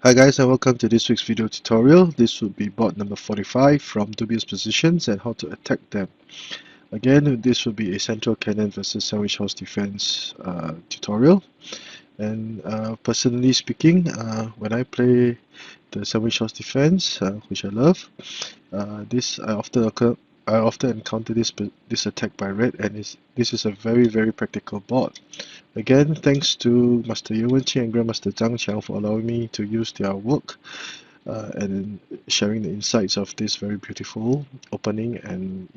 Hi guys, and welcome to this week's video tutorial. This will be board number 45 from Dubious positions and how to attack them. Again, this will be a central cannon versus sandwich house defense tutorial. And personally speaking, when I play the sandwich house defense, which I love, I often encounter this attack by red, and this is a very practical board. Again, thanks to Master Xiangqi and Grandmaster Xiangqi for allowing me to use their work and sharing the insights of this very beautiful opening and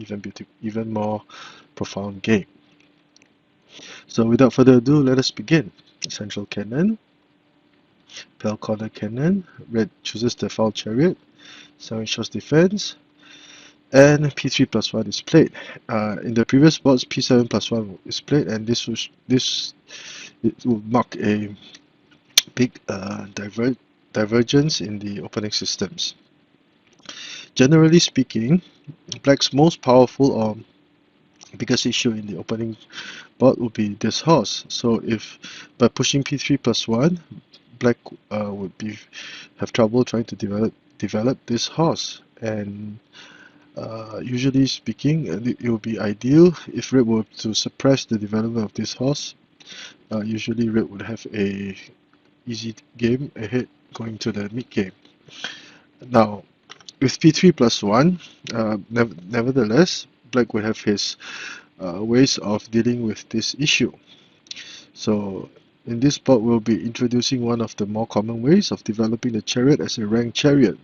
even more profound game. So without further ado, let us begin. Central cannon, pale corner cannon, red chooses the foul chariot, sandwich house defense, and p3 plus 1 is played. In the previous boards, p7 plus 1 is played, and it will mark a big divergence in the opening systems. Generally speaking, black's most powerful or biggest issue in the opening board would be this horse. So if by pushing p3 plus 1, black would have trouble trying to develop this horse, and usually speaking, it would be ideal if red were to suppress the development of this horse. Usually red would have a easy game ahead going to the mid game. Now with p3 plus 1, nevertheless, black would have his ways of dealing with this issue. So in this part, we'll be introducing one of the more common ways of developing the chariot as a ranked chariot.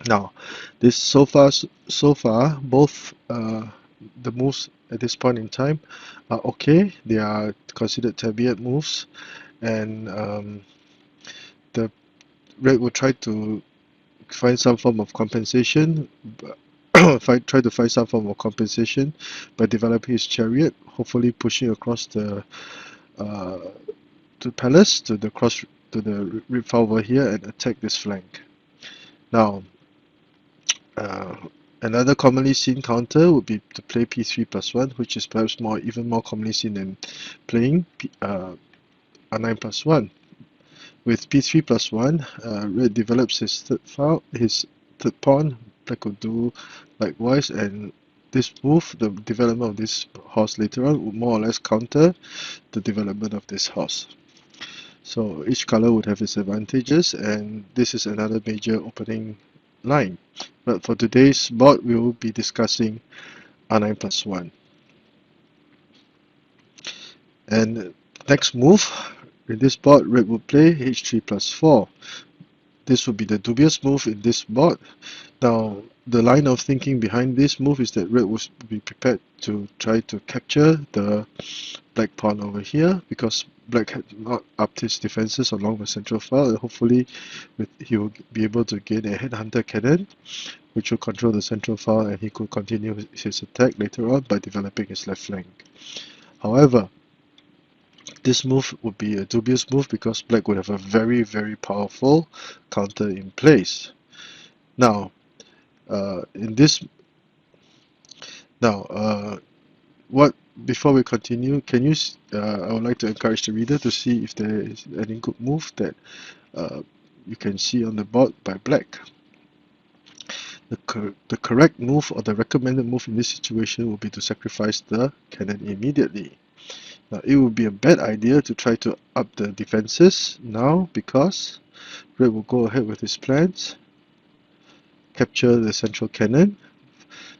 Now, this so far both the moves at this point in time are okay. They are considered tabiat moves, and the red will try to find some form of compensation. Try to find some form of compensation by developing his chariot, hopefully pushing across the palace to the rib file over here and attack this flank. Now, another commonly seen counter would be to play p3 plus 1, which is perhaps even more commonly seen than playing r9 plus 1. With p3 plus 1, red develops his third pawn. Black will do likewise, and this move, the development of this horse later on, would more or less counter the development of this horse. So each color would have its advantages, and this is another major opening line. But for today's board, we will be discussing r9 plus 1. And next move, in this board, red will play h3 plus 4. This would be the dubious move in this board. Now, the line of thinking behind this move is that red will be prepared to try to capture the black pawn over here, because black had not upped his defenses along the central file, and hopefully he will be able to gain a headhunter cannon, which will control the central file, and he could continue his attack later on by developing his left flank. However, this move would be a dubious move because black would have a very powerful counter in place. Now, before we continue, I would like to encourage the reader to see if there is any good move that you can see on the board by black. The correct move, or the recommended move in this situation, would be to sacrifice the cannon immediately. Now, it would be a bad idea to try to up the defenses now, because red will go ahead with his plans, capture the central cannon.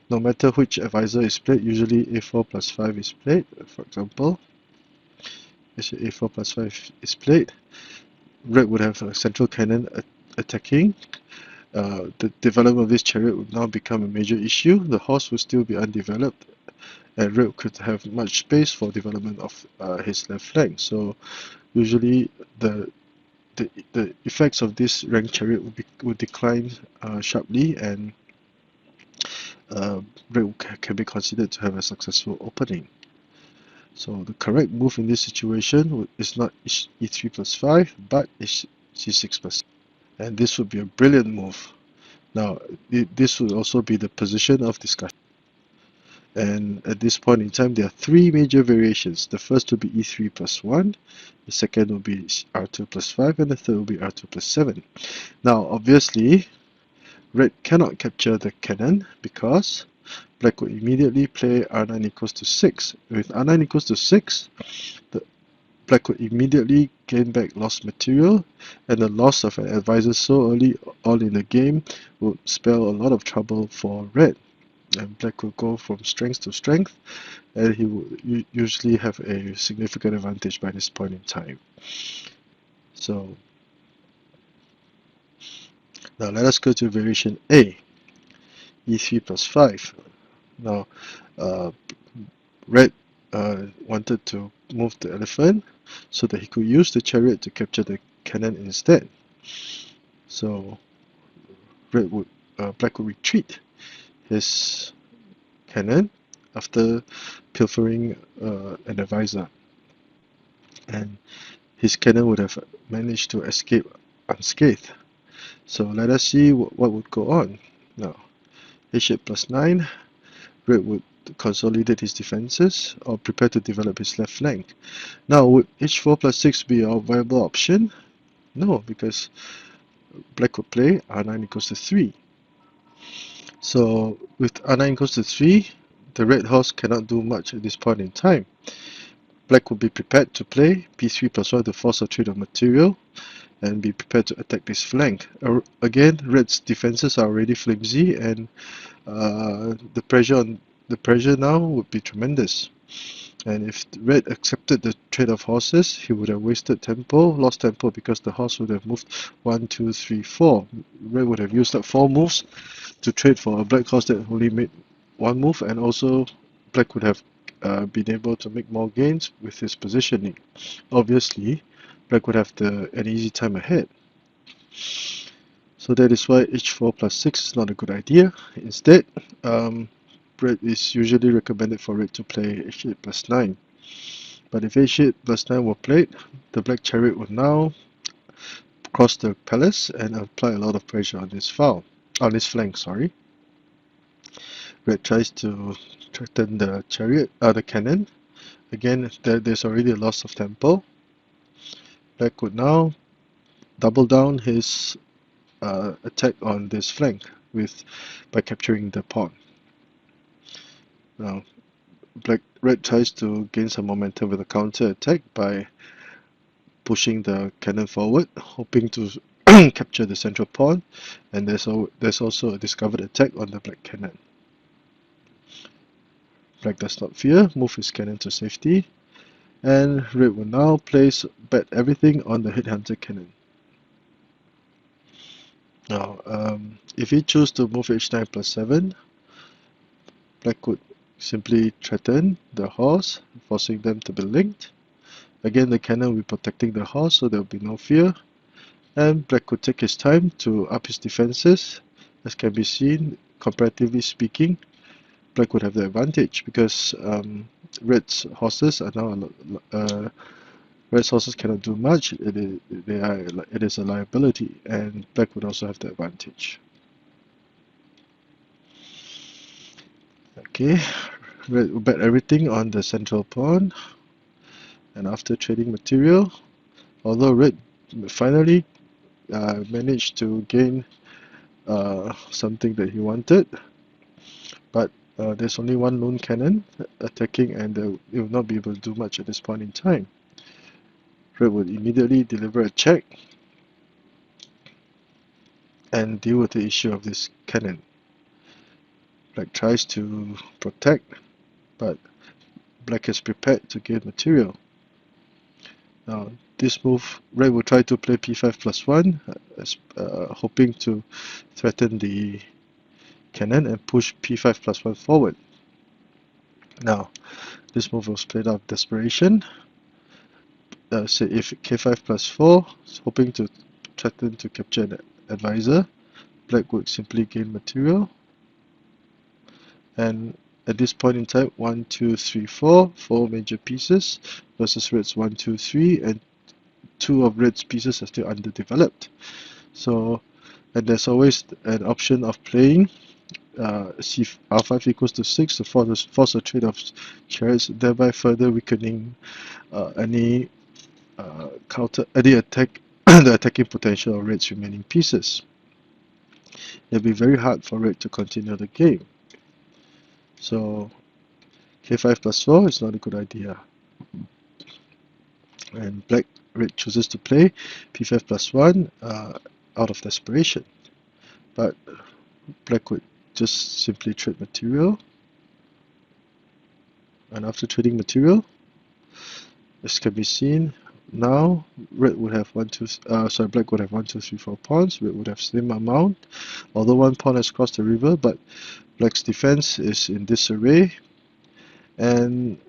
No matter which advisor is played, usually a4 plus 5 is played. For example, a4 plus 5 is played. Red would have a central cannon attacking. The development of this chariot would now become a major issue. The horse will still be undeveloped, and red could have much space for development of his left flank. So usually the effects of this ranked chariot would decline sharply, and red can be considered to have a successful opening. So the correct move in this situation is not e3 plus 5, but c6 plus 6. And this would be a brilliant move. Now, this would also be the position of discussion. And at this point in time, there are three major variations. The first will be e3 plus 1, the second will be r2 plus 5, and the third will be r2 plus 7. Now, obviously, red cannot capture the cannon because black will immediately play r9 equals to 6. With r9 equals to 6, the black will immediately gain back lost material, and the loss of an advisor so early on in the game would spell a lot of trouble for red. And black will go from strength to strength, and he will usually have a significant advantage by this point in time. So now let us go to variation A, e3 plus 5. Now red wanted to move the elephant so that he could use the chariot to capture the cannon instead. So black would retreat his cannon after pilfering an advisor, and his cannon would have managed to escape unscathed. So let us see what would go on. Now, h8 plus 9, red would consolidate his defenses or prepare to develop his left flank. Now, would h4 plus 6 be a viable option? No, because black would play r9 equals to 3. So with r9 equals to 3, the red horse cannot do much at this point in time. Black would be prepared to play b3 plus 1 to force a trade of material and be prepared to attack this flank. Again, red's defenses are already flimsy, and the pressure now would be tremendous. And if red accepted the trade of horses, he would have wasted tempo, lost tempo, because the horse would have moved 1, 2, 3, 4. Red would have used up 4 moves to trade for a black horse that only made 1 move, and also black would have been able to make more gains with his positioning. Obviously, black would have an easy time ahead. So that is why h4 plus 6 is not a good idea. Instead, red is usually recommended for red to play h8 plus 9. But if h8 plus 9 were played, the black chariot would now cross the palace and apply a lot of pressure on this flank. Red tries to threaten the cannon. Again, there's already a loss of tempo. Black would now double down his attack on this flank by capturing the pawn. Now, red tries to gain some momentum with a counter attack by pushing the cannon forward, hoping to capture the central pawn, and there's also a discovered attack on the black cannon. Black does not fear, move his cannon to safety, and red will now bet everything on the headhunter cannon. Now, if he chooses to move h9 plus 7, black would simply threaten the horse, forcing them to be linked. Again, the cannon will be protecting the horse, so there will be no fear. And black could take his time to up his defenses. As can be seen, comparatively speaking, black would have the advantage because red's horses are now red's horses cannot do much. It is a liability, and black would also have the advantage. Okay, red will bet everything on the central pawn, and after trading material, although red finally managed to gain something that he wanted, but there's only one lone cannon attacking, and it will not be able to do much at this point in time. Red would immediately deliver a check and deal with the issue of this cannon. Black tries to protect, but black is prepared to gain material. Now, this move, red will try to play p5 plus 1, hoping to threaten the cannon and push p5 plus 1 forward. Now, this move was played out of desperation. Say if k5 plus 4, hoping to threaten to capture an advisor, black would simply gain material. And at this point in time, 1, 2, 3, 4 major pieces versus red's 1, 2, 3, and 2 of red's pieces are still underdeveloped. So, and there's always an option of playing r5 equals to 6 to force a trade of chariots, thereby further weakening any attack the attacking potential of red's remaining pieces. It'll be very hard for red to continue the game. So k5 plus 4 is not a good idea. And red chooses to play p5 plus 1 out of desperation. But black would just simply trade material. And after trading material, as can be seen, now black would have 1, 2, 3, 4 pawns. Red would have same amount, although one pawn has crossed the river, but black's defense is in disarray, and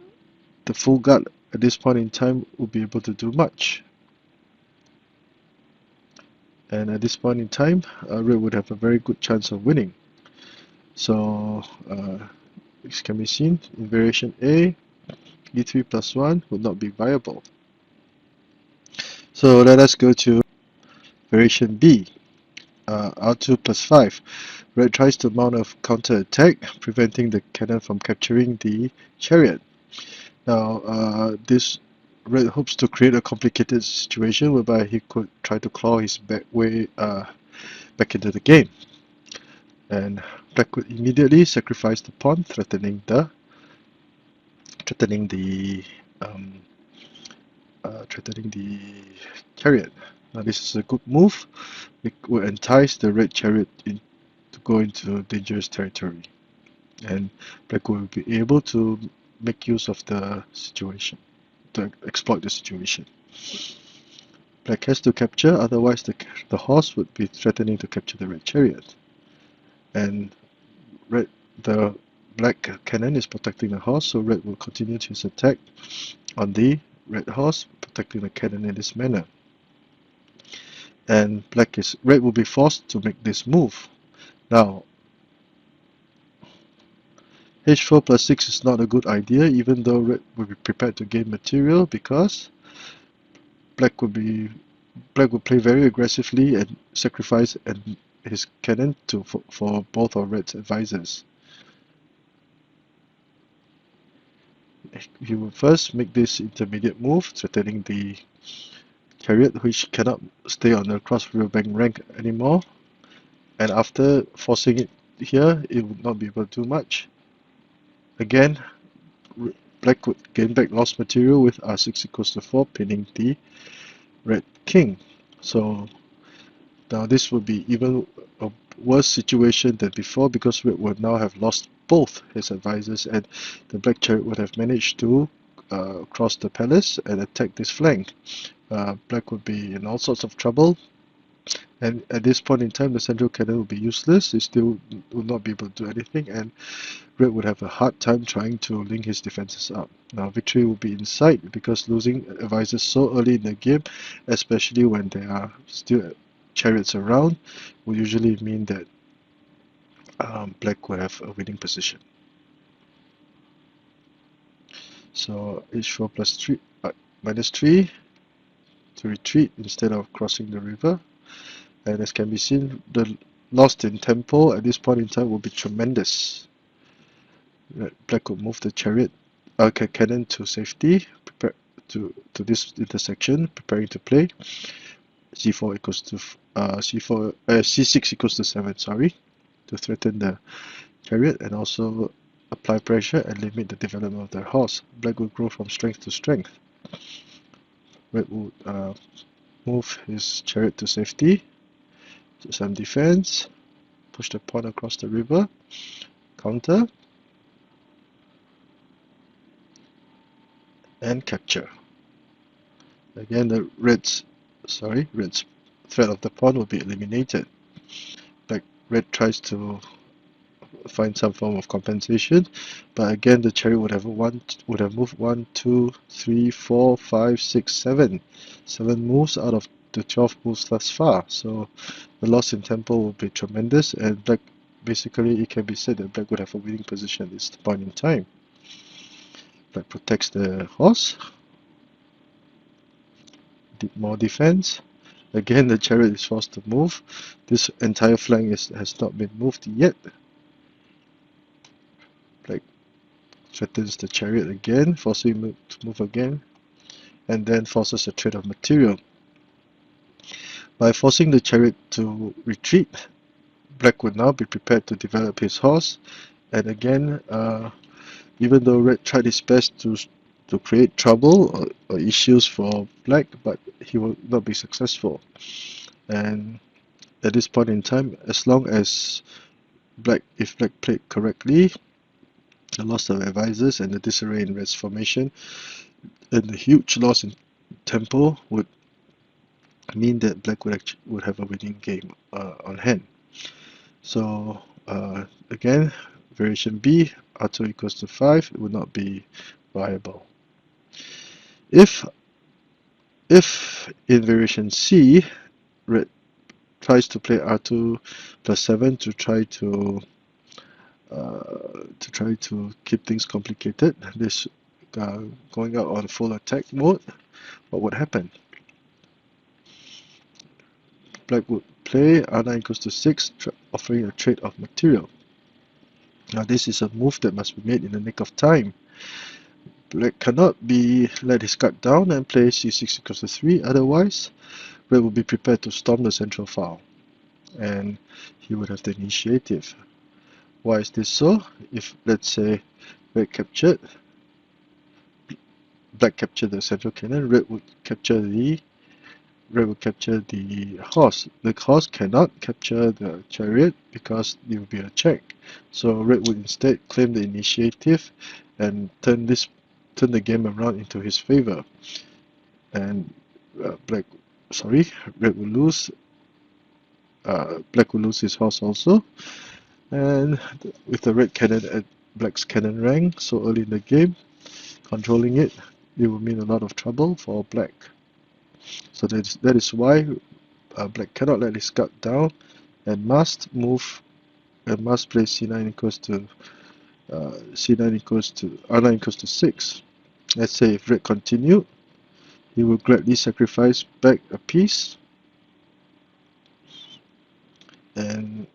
the full guard at this point in time will be able to do much. And at this point in time, red would have a very good chance of winning. So this can be seen in variation A, e3 plus 1 would not be viable. So let us go to variation B, r2 plus 5. Red tries to mount a counter-attack, preventing the cannon from capturing the chariot. Now, this red hopes to create a complicated situation whereby he could try to claw his way back into the game. And black would immediately sacrifice the pawn, threatening the chariot. Now this is a good move. It will entice the red chariot to go into dangerous territory, and black will be able to make use of the situation, to exploit the situation. Black has to capture, otherwise the horse would be threatening to capture the red chariot. And the black cannon is protecting the horse, so red will continue his attack on the red horse, protecting the cannon in this manner. And red will be forced to make this move. Now, h4 plus 6 is not a good idea, even though red will be prepared to gain material, because black will play very aggressively and sacrifice his cannon for both of red's advisors. He will first make this intermediate move, threatening the chariot, which cannot stay on the cross riverbank rank anymore. And after forcing it here, it would not be able to do much. Again, black would gain back lost material with r6 equals to 4, pinning the red king. So now this would be even a worse situation than before, because red would now have lost both his advisors, and the black chariot would have managed to cross the palace and attack this flank. Black would be in all sorts of trouble, and at this point in time the central cannon would be useless. It still would not be able to do anything, and red would have a hard time trying to link his defenses up. Now victory will be in sight, because losing advisors so early in the game, especially when there are still chariots around, will usually mean that black will have a winning position. So h4 plus 3 minus 3 to retreat instead of crossing the river. And as can be seen, the loss in tempo at this point in time will be tremendous. Black will move the chariot cannon to safety, prepare to this intersection, preparing to play c4 equals to c6 equals to 7, sorry, to threaten the chariot and also apply pressure and limit the development of their horse. Black will grow from strength to strength. Red will move his chariot to safety, to some defense, push the pawn across the river, counter, and capture. Again, the red's threat of the pawn will be eliminated. Red tries to find some form of compensation, but again the chariot would have moved 1, 2, 3, 4, 5, 6, 7 moves out of the 12 moves thus far. So the loss in tempo will be tremendous, and black, basically it can be said that black would have a winning position at this point in time. Black protects the horse, more defense. Again, the chariot is forced to move. This entire flank has not been moved yet. threatens the chariot again, forcing him to move again, and then forces a trade of material. By forcing the chariot to retreat, Black would now be prepared to develop his horse, and again, even though Red tried his best to create trouble or issues for Black, but he will not be successful. And at this point in time, as long as if Black played correctly, the loss of advisors and the disarray in Red's formation and the huge loss in tempo would mean that Black would have a winning game on hand. So again, variation B, R2 equals to 5, it would not be viable. If in variation C, Red tries to play R2 plus 7 to try to keep things complicated, this going out on full attack mode, what would happen? Black would play R9 equals to 6, offering a trade of material. Now this is a move that must be made in the nick of time. Black cannot let his guard down and play C6 equals to 3, otherwise Red will be prepared to storm the central file and he would have the initiative. Why is this so? If, let's say, Black captured the central cannon, Red would capture the horse. The horse cannot capture the chariot because it will be a check. So Red would instead claim the initiative and turn the game around into his favor. And Red will lose. Black will lose his horse also. And with the red cannon at Black's cannon rank so early in the game, controlling it will mean a lot of trouble for Black. So that is why Black cannot let his guard down and must play C9 equals to R9 equals to 6. Let's say if Red continued, he will gladly sacrifice back a piece, and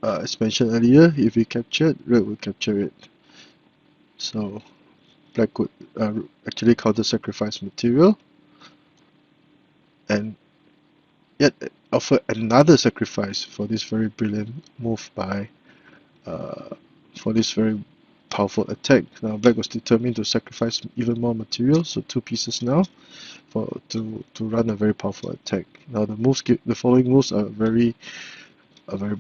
as mentioned earlier, if he captured, Red would capture it. So Black would actually counter-sacrifice material and yet offer another sacrifice for this very brilliant move for this very powerful attack. Now Black was determined to sacrifice even more material, so 2 pieces now to run a very powerful attack. Now the following moves are very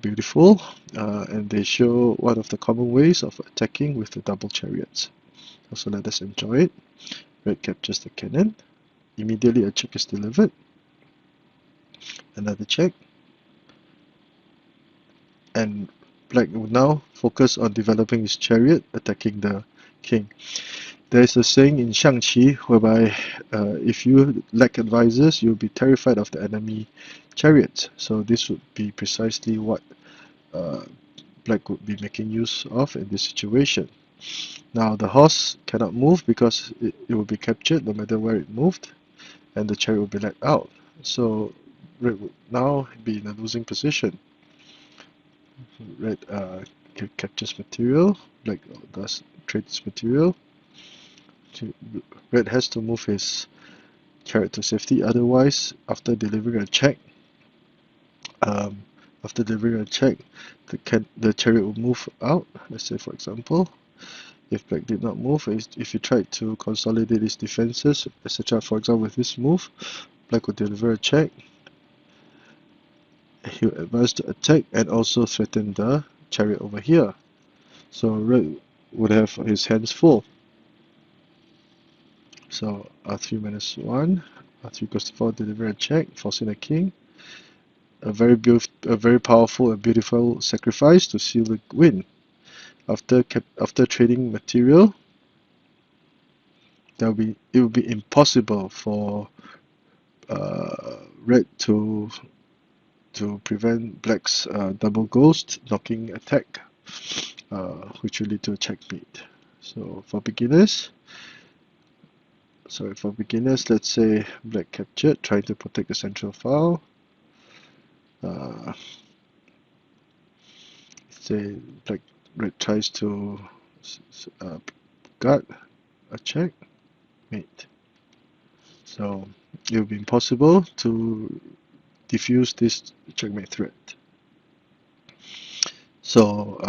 beautiful, and they show one of the common ways of attacking with the double chariots. So let us enjoy it. Red captures the cannon. Immediately a check is delivered. Another check. And Black will now focus on developing his chariot, attacking the king. There is a saying in Xiangqi whereby if you lack advisors, you'll be terrified of the enemy chariots. So this would be precisely what Black would be making use of in this situation. Now the horse cannot move because it will be captured no matter where it moved, and the chariot will be let out. So Red would now be in a losing position. Red captures material, Black does trades material. Red has to move his chariot to safety, otherwise after delivering a check, the chariot will move out. Let's say for example, if Black did not move, if he tried to consolidate his defenses, etc. For example, with this move, Black would deliver a check. He will advance to attack and also threaten the chariot over here. So Red would have his hands full. So R3 minus 1, R3 equals to 4, deliver a check, forcing the king. A very powerful and beautiful sacrifice to seal the win. After trading material, it will be impossible for Red to prevent Black's double ghost knocking attack, which will lead to a checkmate. So for beginners, let's say Black captured, trying to protect the central file. Say Red tries to Got a check, mate. So it will be impossible to defuse this checkmate threat. So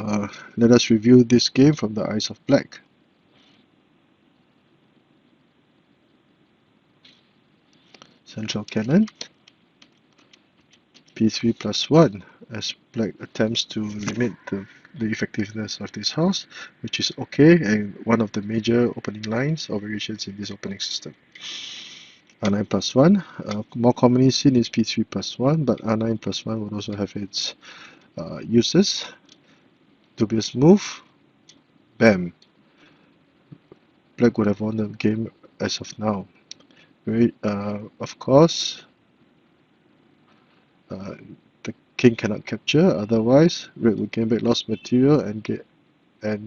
let us review this game from the eyes of black. Central cannon, p3 plus 1, as black attempts to limit the effectiveness of this horse, which is okay and one of the major opening lines or variations in this opening system. R9 plus 1, more commonly seen is p3 plus 1, but R9 plus 1 would also have its uses. Dubious move, bam. Black would have won the game as of now. Of course, the king cannot capture, otherwise red would gain back lost material and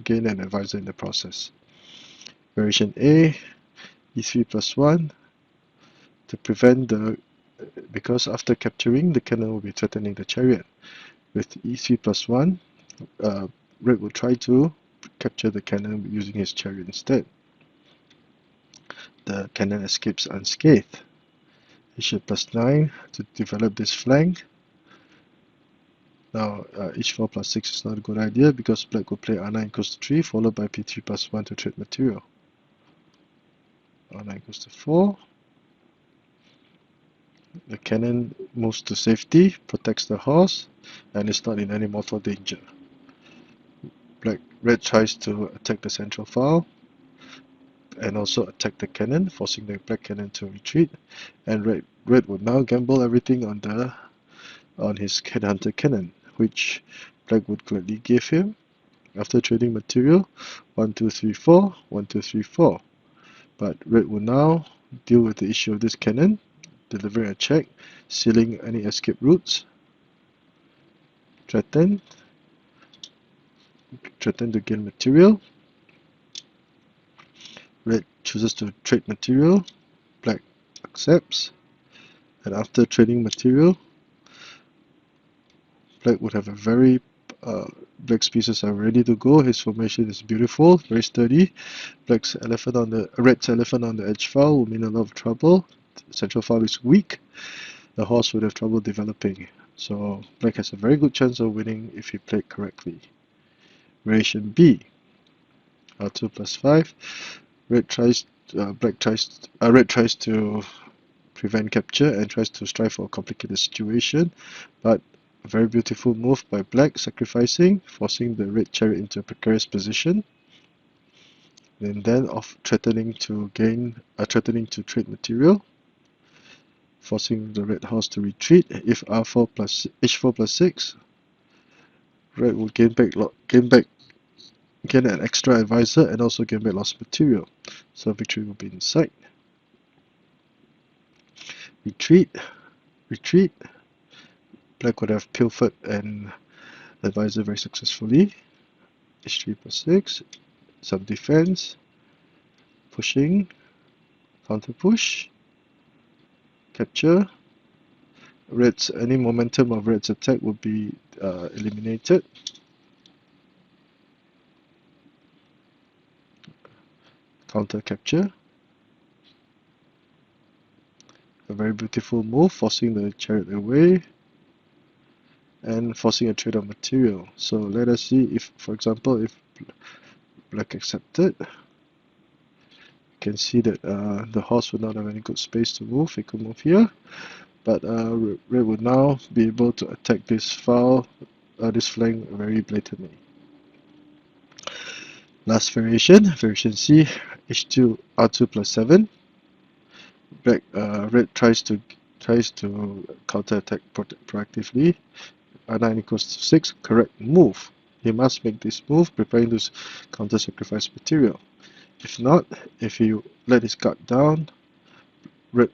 gain an advisor in the process. Variation A, e3 plus 1, to prevent because after capturing, the cannon will be threatening the chariot. With e3 plus 1, red will try to capture the cannon using his chariot instead. The cannon escapes unscathed. H8 plus 9 to develop this flank. Now h4 plus 6 is not a good idea because black will play r9 equals to 3 followed by p3 plus 1 to trade material. r9 equals to 4. The cannon moves to safety, protects the horse, and is not in any mortal danger. Red tries to attack the central file and also attack the cannon, forcing the black cannon to retreat. And red would now gamble everything on his headhunter cannon, which black would gladly give him. After trading material, 1, 2, 3, 4, 1, 2, 3, 4. But red will now deal with the issue of this cannon, delivering a check, sealing any escape routes. Threaten to gain material. Red chooses to trade material. Black accepts. And after trading material, black would have a very black's pieces are ready to go. His formation is beautiful, very sturdy. Red's elephant on the edge file will mean a lot of trouble. The central file is weak. The horse would have trouble developing. So black has a very good chance of winning if he played correctly. Variation B, R2 plus 5. Red tries to prevent capture and tries to strive for a complicated situation, but a very beautiful move by black, sacrificing, forcing the red chariot into a precarious position, and then threatening to trade material, forcing the red horse to retreat. If h4 plus 6, red will gain an extra advisor and also gain back lost material. So victory will be in sight. Retreat. Black would have pilfered an advisor very successfully. h3 plus 6. Some defense. Pushing. Counter push. Capture. Any momentum of red's attack would be eliminated. Counter capture. A very beautiful move, forcing the chariot away and forcing a trade of material. So let us see if, for example, if black accepted, you can see that the horse would not have any good space to move. It could move here, but red would now be able to attack this flank very blatantly. Last variation C, h2 r2 plus 7. Red tries to counter attack proactively. r9 equals to 6. Correct move. He must make this move, preparing to counter sacrifice material. If not, if he let his guard down, red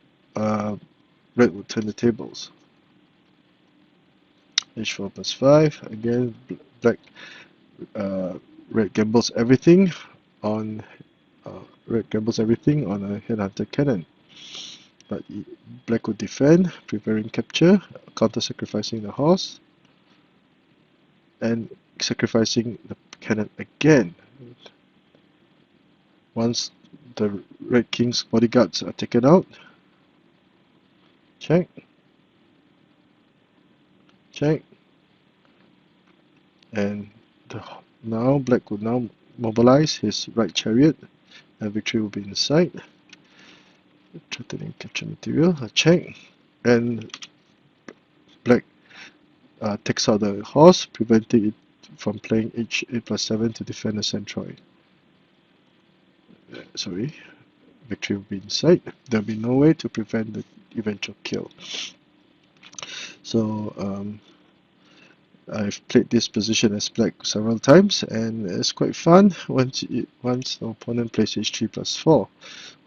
would turn the tables. h4 plus 5. Again, red gambles everything on a headhunter cannon. But black would defend, preparing capture, counter-sacrificing the horse, and sacrificing the cannon again. Once the Red King's bodyguards are taken out, check, check, and now Black would now mobilize his right chariot, and victory will be in sight. Threatening capture material, check, and Black takes out the horse, preventing it from playing h8+7 to defend the centroid. Sorry, victory will be in sight. There will be no way to prevent the eventual kill. So I've played this position as Black several times, and it's quite fun once the opponent plays h3+4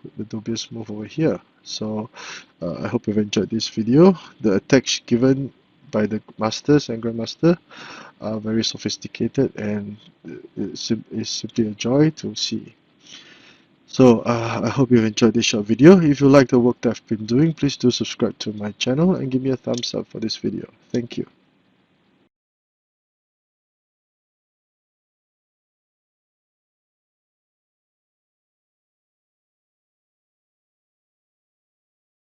with the Dubious move over here. So I hope you've enjoyed this video. The attacks given by the Masters and Grandmaster are very sophisticated, and it's simply a joy to see. So I hope you've enjoyed this short video. If you like the work that I've been doing, please do subscribe to my channel and give me a thumbs up for this video. Thank you.